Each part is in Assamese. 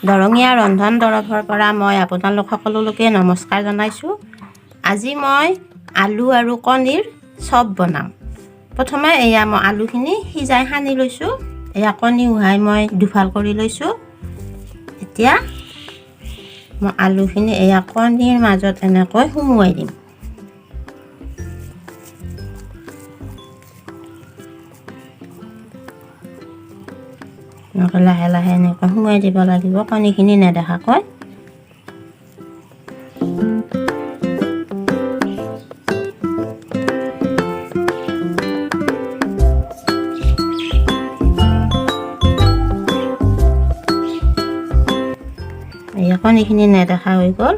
দৰঙীয়া ৰন্ধন দৰৱৰ পৰা মই আপোনালোক সকলোকে নমস্কাৰ জনাইছোঁ। আজি মই আলু আৰু কণীৰ চপ বনাম। প্ৰথমে এয়া মই আলুখিনি সিজাই সানি লৈছোঁ। এয়া কণী উহাই মই দুফাল কৰি লৈছোঁ। এতিয়া মই আলুখিনি এয়া কণীৰ মাজত এনেকৈ সুমুৱাই দিম। এনেকৈ লাহে লাহে এনেকৈ সুমুৱাই দিব লাগিব, কণীখিনি নেদেখাকৈ। এয়া কণীখিনি নেদেখা হৈ গ'ল।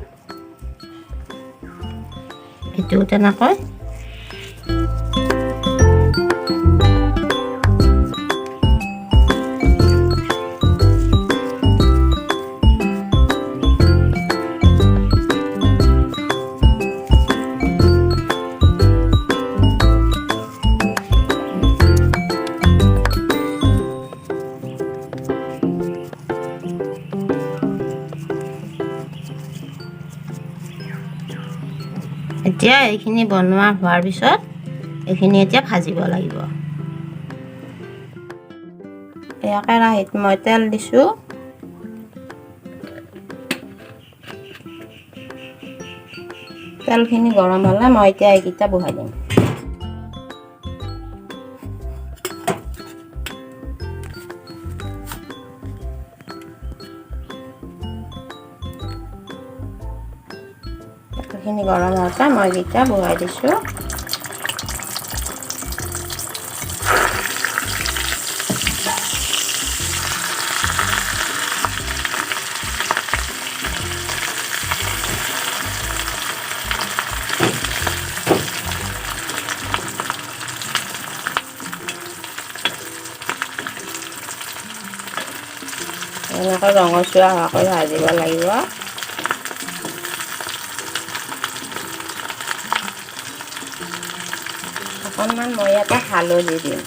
এইটোও তেনেকৈ। এতিয়া এইখিনি বনোৱা হোৱাৰ পিছত এইখিনি এতিয়া ভাজিব লাগিব। এয়া কেৰাহীত মই তেল দিছোঁ। তেলখিনি গৰম হ'লে মই এতিয়া এইকেইটা বহাই দিম। তেলখিনি গৰম হওঁতে মই এইকেইটা বহাই দিছোঁ। এনেকৈ ৰঙচুৱা হোৱাকৈ ভাজিব লাগিব। অকণমান মই ইয়াতে হালধি দিম।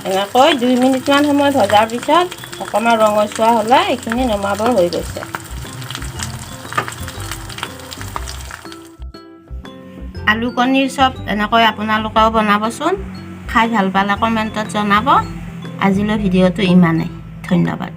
এনেকৈ 2 মিনিটমান সময় ভজাৰ পিছত অকণমান ৰঙচুৱা হ'লে এইখিনি নমাবৰ হৈ গৈছে। আলু কণীৰ চপ এনেকৈ আপোনালোকেও বনাবচোন। খাই ভাল পালে কমেণ্টত জনাব। আজিলৈ ভিডিঅ'টো ইমানেই। ধন্যবাদ।